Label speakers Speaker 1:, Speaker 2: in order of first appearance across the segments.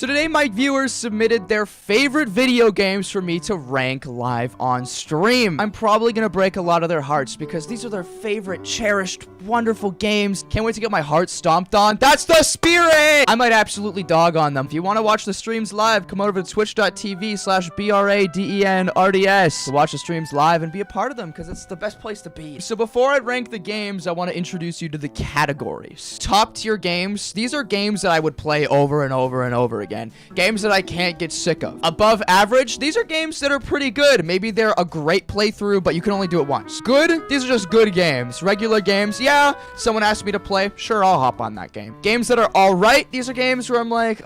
Speaker 1: So today my viewers submitted their favorite video games for me to rank live on stream. I'm probably gonna break a lot of their hearts because these are their favorite, cherished, wonderful games. Can't wait to get my heart stomped on. That's the spirit! I might absolutely dog on them. If you want to watch the streams live, come over to twitch.tv/BRADENRDS to watch the streams live and be a part of them because it's the best place to be. So before I rank the games, I want to introduce you to the categories. Top tier games. These are games that I would play over and over and over again. Games that I can't get sick of. Above average, these are games that are pretty good. Maybe they're a great playthrough, but you can only do it once. Good, these are just good games. Regular games, yeah, someone asked me to play, sure, I'll hop on that game. Games that are alright, these are games where I'm like,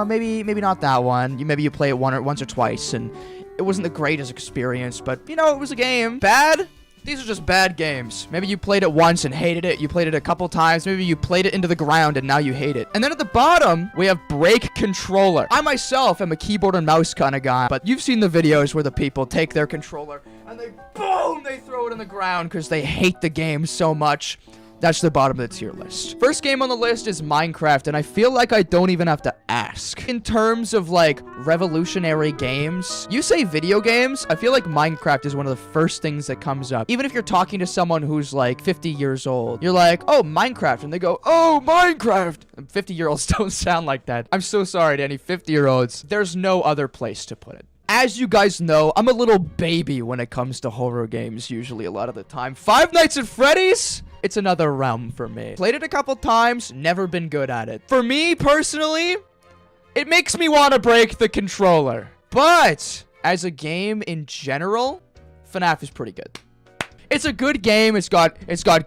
Speaker 1: maybe not that one. Maybe you play it once or twice, and it wasn't the greatest experience, but, you know, it was a game. Bad? These are just bad games. Maybe you played it once and hated it. You played it a couple times. Maybe you played it into the ground and now you hate it. And then at the bottom, we have break controller. I myself am a keyboard and mouse kind of guy, but you've seen the videos where the people take their controller and they boom, they throw it in the ground because they hate the game so much. That's the bottom of the tier list. First game on the list is Minecraft, and I feel like I don't even have to ask. In terms of, like, revolutionary games, you say video games, I feel like Minecraft is one of the first things that comes up. Even if you're talking to someone who's, like, 50 years old, you're like, oh, Minecraft, and they go, oh, Minecraft! 50-year-olds don't sound like that. I'm so sorry to any 50-year-olds. There's no other place to put it. As you guys know, I'm a little baby when it comes to horror games, usually a lot of the time. Five Nights at Freddy's? It's another realm for me. Played it a couple times, never been good at it. For me, personally, it makes me want to break the controller. But, as a game in general, FNAF is pretty good. It's a good game. It's got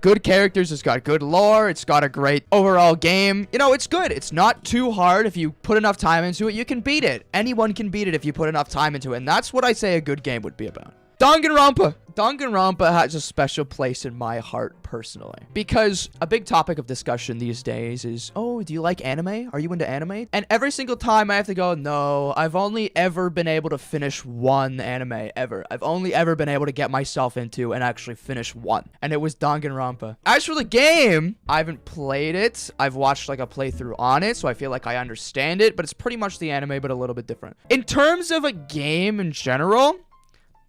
Speaker 1: good characters. It's got good lore. It's got a great overall game. You know, it's good. It's not too hard. If you put enough time into it, you can beat it. Anyone can beat it if you put enough time into it. And that's what I say a good game would be about. Danganronpa. Danganronpa has a special place in my heart personally. Because a big topic of discussion these days is, oh, do you like anime? Are you into anime? And every single time I have to go, no, I've only ever been able to finish one anime ever. I've only ever been able to get myself into and actually finish one. And it was Danganronpa. As for the game, I haven't played it. I've watched like a playthrough on it, so I feel like I understand it, but it's pretty much the anime, but a little bit different. In terms of a game in general,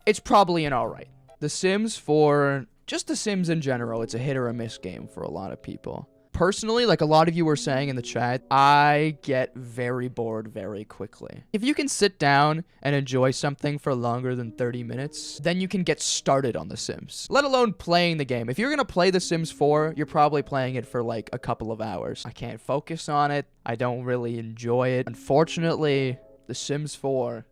Speaker 1: it's probably an alright. The Sims just The Sims in general, it's a hit or a miss game for a lot of people. Personally, like a lot of you were saying in the chat, I get very bored very quickly. If you can sit down and enjoy something for longer than 30 minutes, then you can get started on The Sims, let alone playing the game. If you're gonna play The Sims 4, you're probably playing it for like a couple of hours. I can't focus on it. I don't really enjoy it. Unfortunately, The Sims 4,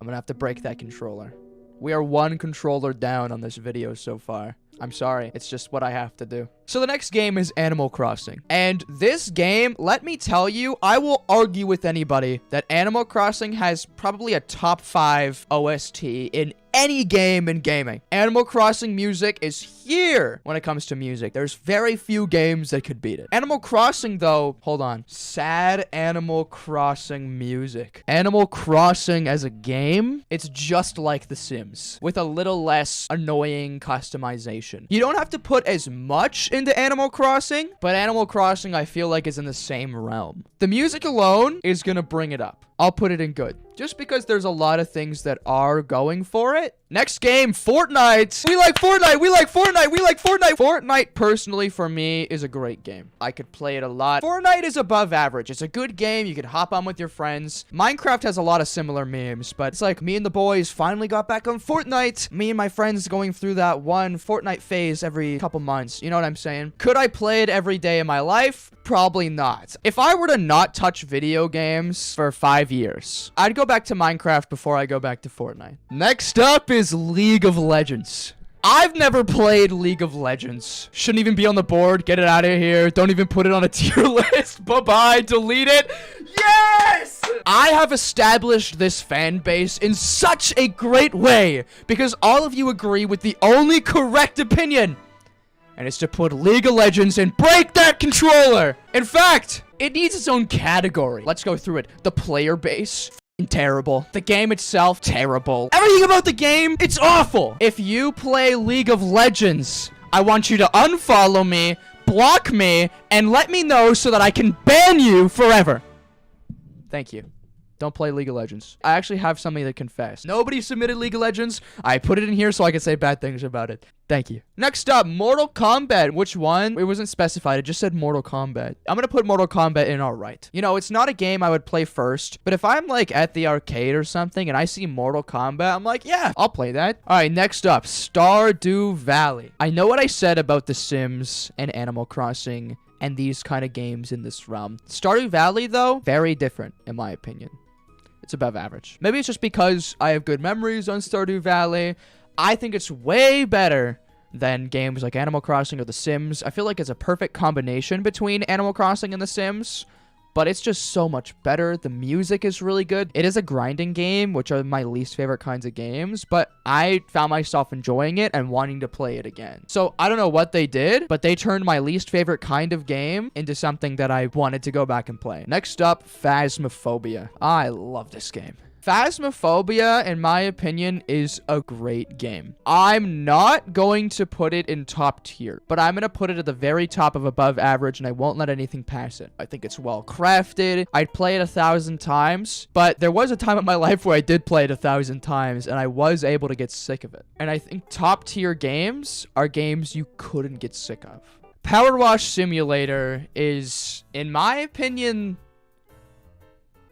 Speaker 1: I'm gonna have to break that controller. We are one controller down on this video so far. I'm sorry. It's just what I have to do. So the next game is Animal Crossing. And this game, let me tell you, I will argue with anybody that Animal Crossing has probably a top 5 OST in any game in gaming. Animal Crossing music is here when it comes to music. There's very few games that could beat it. Animal Crossing, though, hold on. Sad Animal Crossing music. Animal Crossing as a game, it's just like The Sims, with a little less annoying customization. You don't have to put as much into Animal Crossing, but Animal Crossing, I feel like, is in the same realm. The music alone is gonna bring it up. I'll put it in good. Just because there's a lot of things that are going for it. Next game, Fortnite. We like Fortnite. We like Fortnite. We like Fortnite. Fortnite, personally, for me, is a great game. I could play it a lot. Fortnite is above average. It's a good game. You can hop on with your friends. Minecraft has a lot of similar memes, but it's like me and the boys finally got back on Fortnite. Me and my friends going through that one Fortnite phase every couple months. You know what I'm saying? Could I play it every day of my life? Probably not. If I were to not touch video games for 5 years, I'd go back to Minecraft before I go back to Fortnite. Next up is League of Legends. I've never played League of Legends. Shouldn't even be on the board. Get it out of here. Don't even put it on a tier list. Bye-bye. Delete it. Yes! I have established this fan base in such a great way because all of you agree with the only correct opinion. And it's to put League of Legends and break that controller. In fact, it needs its own category. Let's go through it. The player base, terrible. The game itself, terrible. Everything about the game, it's awful. If you play League of Legends, I want you to unfollow me, block me, and let me know so that I can ban you forever. Thank you. Don't play League of Legends. I actually have something to confess. Nobody submitted League of Legends. I put it in here so I could say bad things about it. Thank you. Next up, Mortal Kombat. Which one? It wasn't specified. It just said Mortal Kombat. I'm going to put Mortal Kombat in alright. You know, it's not a game I would play first, but if I'm like at the arcade or something and I see Mortal Kombat, I'm like, yeah, I'll play that. Alright, next up, Stardew Valley. I know what I said about The Sims and Animal Crossing and these kind of games in this realm. Stardew Valley, though, very different in my opinion. It's above average. Maybe it's just because I have good memories on Stardew Valley. I think it's way better than games like Animal Crossing or The Sims. I feel like it's a perfect combination between Animal Crossing and The Sims, but it's just so much better. The music is really good. It is a grinding game, which are my least favorite kinds of games, but I found myself enjoying it and wanting to play it again. So I don't know what they did, but they turned my least favorite kind of game into something that I wanted to go back and play. Next up, Phasmophobia. I love this game. Phasmophobia, in my opinion, is a great game. I'm not going to put it in top tier, but I'm going to put it at the very top of above average, and I won't let anything pass it. I think it's well crafted. I'd play it 1,000 times, but there was a time in my life where I did play it 1,000 times, and I was able to get sick of it. And I think top tier games are games you couldn't get sick of. Powerwash Simulator is, in my opinion...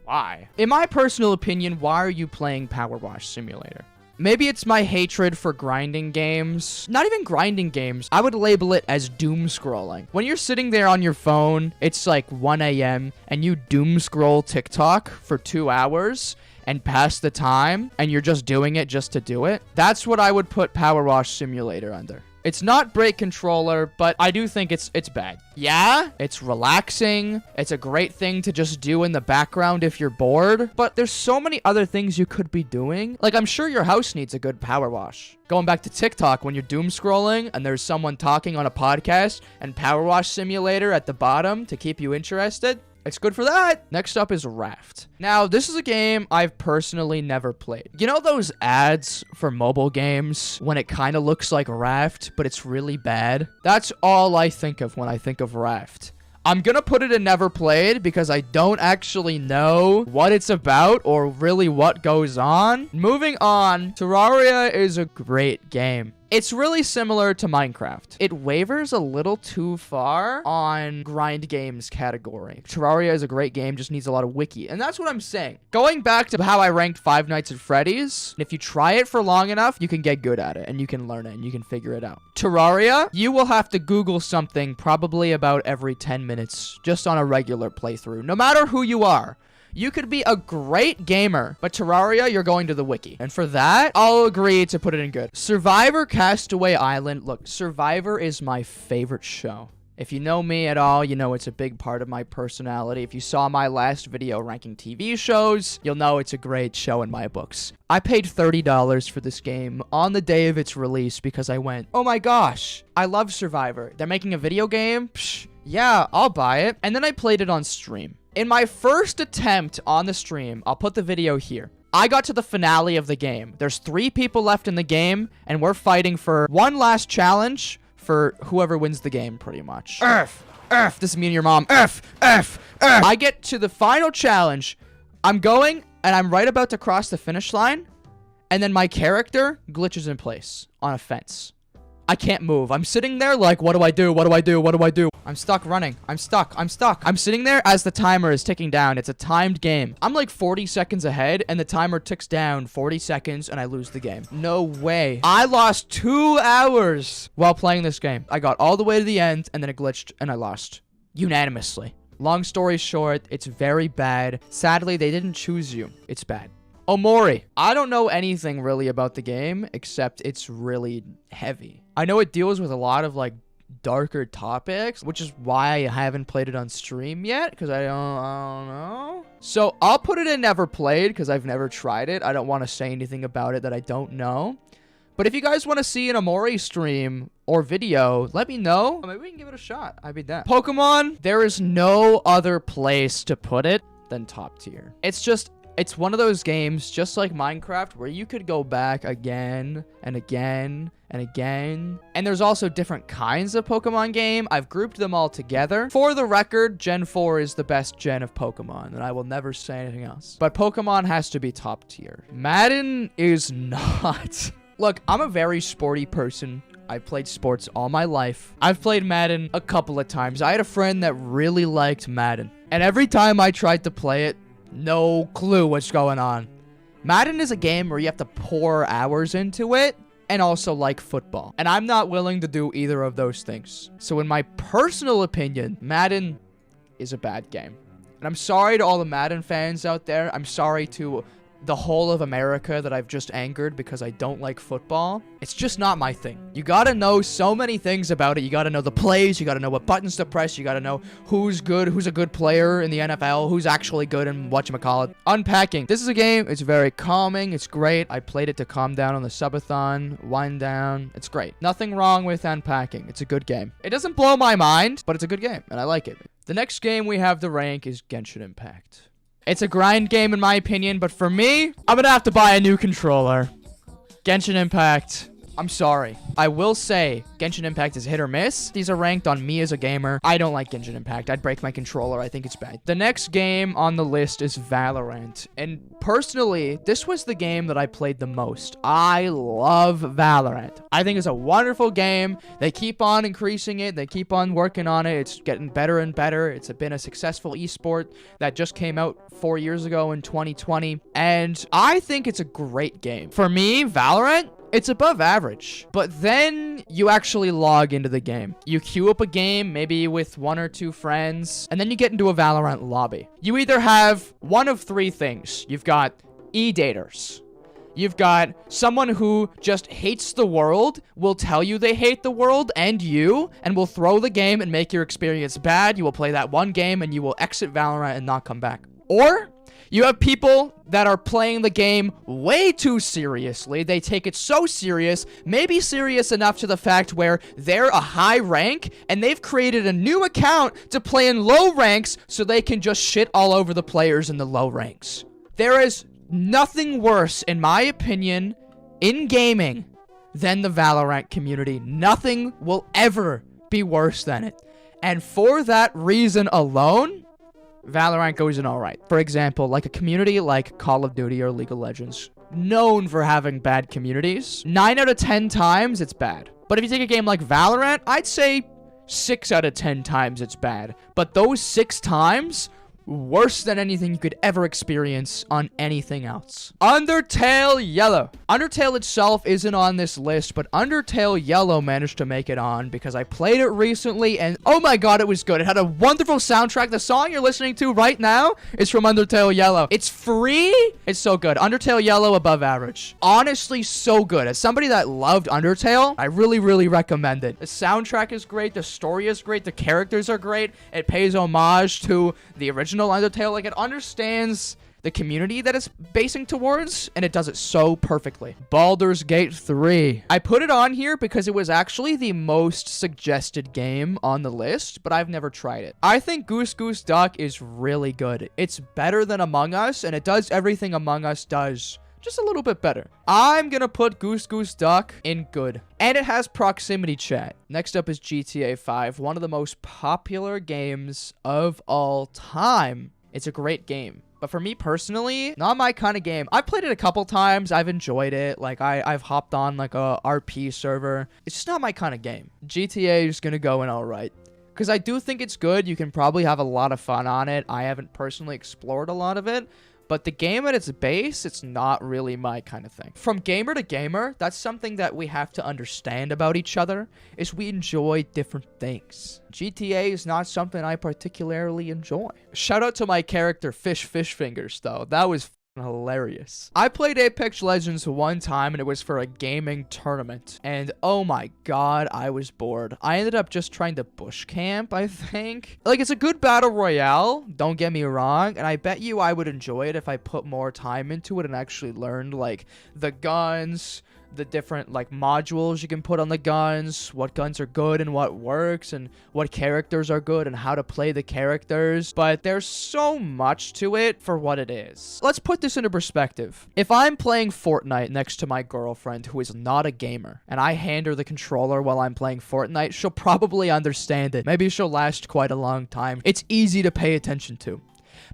Speaker 1: Why? In my personal opinion, why are you playing Powerwash Simulator? Maybe it's my hatred for grinding games. Not even grinding games. I would label it as doom scrolling. When you're sitting there on your phone, it's like 1 a.m. and you doom scroll TikTok for 2 hours and pass the time and you're just doing it just to do it. That's what I would put Powerwash Simulator under. It's not Break Controller, but I do think it's bad. Yeah, it's relaxing. It's a great thing to just do in the background if you're bored. But there's so many other things you could be doing. Like, I'm sure your house needs a good power wash. Going back to TikTok, when you're doom scrolling and there's someone talking on a podcast and Powerwash Simulator at the bottom to keep you interested, it's good for that. Next up is Raft. Now, this is a game I've personally never played. You know those ads for mobile games when it kind of looks like Raft, but it's really bad? That's all I think of when I think of Raft. I'm gonna put it in never played because I don't actually know what it's about or really what goes on. Moving on, Terraria is a great game. It's really similar to Minecraft. It wavers a little too far on grind games category. Terraria is a great game, just needs a lot of wiki. And that's what I'm saying. Going back to how I ranked Five Nights at Freddy's, if you try it for long enough, you can get good at it and you can learn it and you can figure it out. Terraria, you will have to Google something probably about every 10 minutes, just on a regular playthrough, no matter who you are. You could be a great gamer, but Terraria, you're going to the wiki. And for that, I'll agree to put it in good. Survivor Castaway Island. Look, Survivor is my favorite show. If you know me at all, you know it's a big part of my personality. If you saw my last video ranking TV shows, you'll know it's a great show in my books. I paid $30 for this game on the day of its release because I went, oh my gosh, I love Survivor. They're making a video game? Psh, yeah, I'll buy it. And then I played it on stream. In my first attempt on the stream, I'll put the video here. I got to the finale of the game. There's 3 people left in the game, and we're fighting for one last challenge for whoever wins the game, pretty much. F. This is me and your mom. F. I get to the final challenge. I'm going, and I'm right about to cross the finish line, and then my character glitches in place on a fence. I can't move. I'm sitting there like, what do I do? What do I do? What do I do? I'm stuck running. I'm stuck. I'm sitting there as the timer is ticking down. It's a timed game. I'm like 40 seconds ahead and the timer ticks down 40 seconds and I lose the game. No way. I lost 2 hours while playing this game. I got all the way to the end and then it glitched and I lost. Unanimously. Long story short, it's very bad. Sadly, they didn't choose you. It's bad. Omori. I don't know anything really about the game, except it's really heavy. I know it deals with a lot of, like, darker topics, which is why I haven't played it on stream yet, because I don't know. So I'll put it in never played, because I've never tried it. I don't want to say anything about it that I don't know. But if you guys want to see an Omori stream or video, let me know. Maybe we can give it a shot. I'd be down. Pokemon, there is no other place to put it than top tier. It's just It's one of those games, just like Minecraft, where you could go back again and again and again. And there's also different kinds of Pokemon game. I've grouped them all together. For the record, Gen 4 is the best gen of Pokemon, and I will never say anything else. But Pokemon has to be top tier. Madden is not. Look, I'm a very sporty person. I've played sports all my life. I've played Madden a couple of times. I had a friend that really liked Madden. And every time I tried to play it, no clue what's going on. Madden is a game where you have to pour hours into it and also like football. And I'm not willing to do either of those things. So in my personal opinion, Madden is a bad game. And I'm sorry to all the Madden fans out there. I'm sorry to the whole of America that I've just angered because I don't like football. It's just not my thing. You gotta know so many things about it. You gotta know the plays. You gotta know what buttons to press. You gotta know who's good, who's a good player in the NFL, who's actually good in whatchamacallit. Unpacking. This is a game. It's very calming. It's great. I played it to calm down on the subathon, wind down. It's great. Nothing wrong with Unpacking. It's a good game. It doesn't blow my mind, but it's a good game, and I like it. The next game we have to rank is Genshin Impact. It's a grind game in my opinion, but for me, I'm gonna have to buy a new controller. Genshin Impact. I'm sorry. I will say Genshin Impact is hit or miss. These are ranked on me as a gamer. I don't like Genshin Impact. I'd break my controller. I think it's bad. The next game on the list is Valorant. And personally, this was the game that I played the most. I love Valorant. I think it's a wonderful game. They keep on increasing it. They keep on working on it. It's getting better and better. It's been a successful esport that just came out 4 years ago in 2020. And I think it's a great game. For me, Valorant, it's above average, but then you actually log into the game. You queue up a game, maybe with 1 or 2 friends, and then you get into a Valorant lobby. You either have one of 3 things. You've got e-daters. You've got someone who just hates the world, will tell you they hate the world and you, and will throw the game and make your experience bad. You will play that one game and you will exit Valorant and not come back. Or you have people that are playing the game way too seriously. They take it so serious, maybe serious enough to the fact where they're a high rank and they've created a new account to play in low ranks so they can just shit all over the players in the low ranks. There is nothing worse, in my opinion, in gaming than the Valorant community. Nothing will ever be worse than it. And for that reason alone, Valorant goes in alright. For example, like a community like Call of Duty or League of Legends, known for having bad communities, 9 out of 10 times it's bad. But if you take a game like Valorant, I'd say 6 out of 10 times it's bad. But those 6 times, worse than anything you could ever experience on anything else. Undertale Yellow. Undertale itself isn't on this list, but Undertale Yellow managed to make it on because I played it recently and oh my god, it was good. It had a wonderful soundtrack. The song you're listening to right now is from Undertale Yellow. It's free. It's so good. Undertale Yellow above average. Honestly, so good. As somebody that loved Undertale, I really, really recommend it. The soundtrack is great. The story is great. The characters are great. It pays homage to the original Undertale. Like, it understands the community that it's basing towards, and it does it so perfectly. Baldurs Gate 3. I put it on here because it was actually the most suggested game on the list, but I've never tried it. I think Goose Goose Duck is really good. It's better than Among Us, and it does everything Among Us does, just a little bit better. I'm gonna put Goose Goose Duck in good. And it has proximity chat. Next up is GTA 5, one of the most popular games of all time. It's a great game. But for me personally, not my kind of game. I've played it a couple times. I've enjoyed it. Like, I've hopped on like a RP server. It's just not my kind of game. GTA is gonna go in alright. Because I do think it's good. You can probably have a lot of fun on it. I haven't personally explored a lot of it. But the game at its base, it's not really my kind of thing. From gamer to gamer, that's something that we have to understand about each other, is we enjoy different things. GTA is not something I particularly enjoy. Shout out to my character, Fish Fingers, though. That was hilarious. I played Apex Legends one time and it was for a gaming tournament. And oh my god, I was bored. I ended up just trying to bush camp, I think. Like, it's a good battle royale, don't get me wrong. And I bet you I would enjoy it if I put more time into it and actually learned, like, the guns, the different like modules you can put on the guns, what guns are good and what works, and what characters are good and how to play the characters. But there's so much to it for what it is. Let's put this into perspective. If I'm playing Fortnite next to my girlfriend who is not a gamer, and I hand her the controller while I'm playing Fortnite, she'll probably understand it. Maybe she'll last quite a long time. It's easy to pay attention to.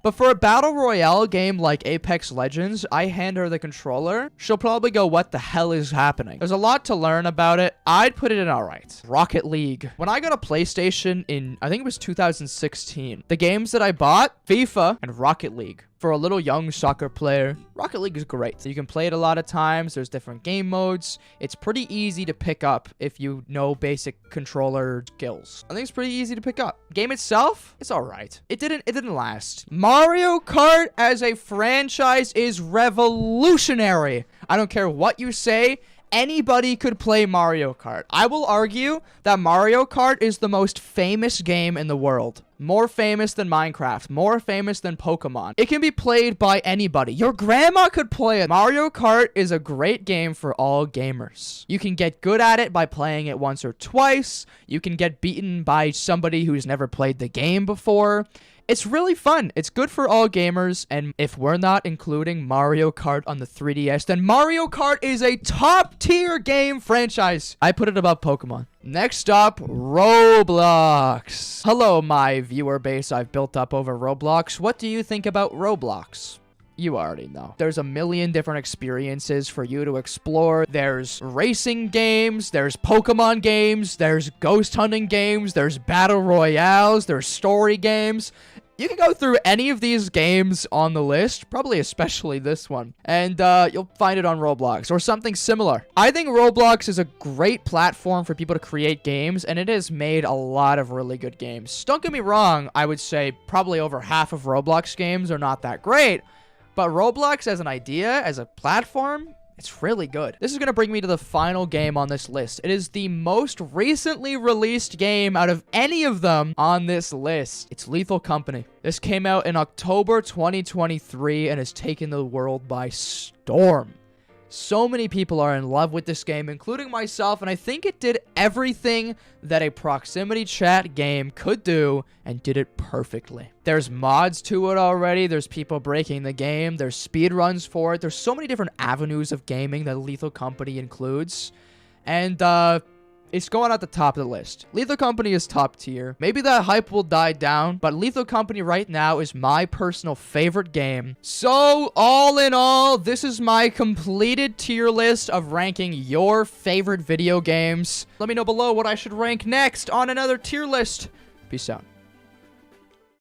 Speaker 1: But for a battle royale game like Apex Legends, I hand her the controller, she'll probably go, what the hell is happening? There's a lot to learn about it. I'd put it in alright. Rocket League. When I got a PlayStation in, I think it was 2016, the games that I bought, FIFA and Rocket League. For a little young soccer player, Rocket League is great. You can play it a lot of times. There's different game modes. It's pretty easy to pick up if you know basic controller skills. I think it's pretty easy to pick up. Game itself, it's all right. It didn't last. Mario Kart as a franchise is revolutionary. I don't care what you say. Anybody could play Mario Kart. I will argue that Mario Kart is the most famous game in the world. More famous than Minecraft. More famous than Pokemon. It can be played by anybody. Your grandma could play it. Mario Kart is a great game for all gamers. You can get good at it by playing it once or twice. You can get beaten by somebody who's never played the game before. It's really fun. It's good for all gamers, and if we're not including Mario Kart on the 3DS, then Mario Kart is a top-tier game franchise. I put it above Pokemon. Next up, Roblox. Hello, my viewer base I've built up over Roblox. What do you think about Roblox? You already know. There's a million different experiences for you to explore. There's racing games, there's Pokemon games, there's ghost hunting games, there's battle royales, there's story games. You can go through any of these games on the list, probably especially this one, and you'll find it on Roblox or something similar. I think Roblox is a great platform for people to create games, and it has made a lot of really good games. Don't get me wrong, I would say probably over half of Roblox games are not that great, but Roblox as an idea, as a platform, it's really good. This is going to bring me to the final game on this list. It is the most recently released game out of any of them on this list. It's Lethal Company. This came out in October 2023 and has taken the world by storm. So many people are in love with this game, including myself, and I think it did everything that a proximity chat game could do and did it perfectly. There's mods to it already. There's people breaking the game. There's speedruns for it. There's so many different avenues of gaming that Lethal Company includes. And, it's going at the top of the list. Lethal Company is top tier. Maybe that hype will die down, but Lethal Company right now is my personal favorite game. So, all in all, this is my completed tier list of ranking your favorite video games. Let me know below what I should rank next on another tier list. Peace out.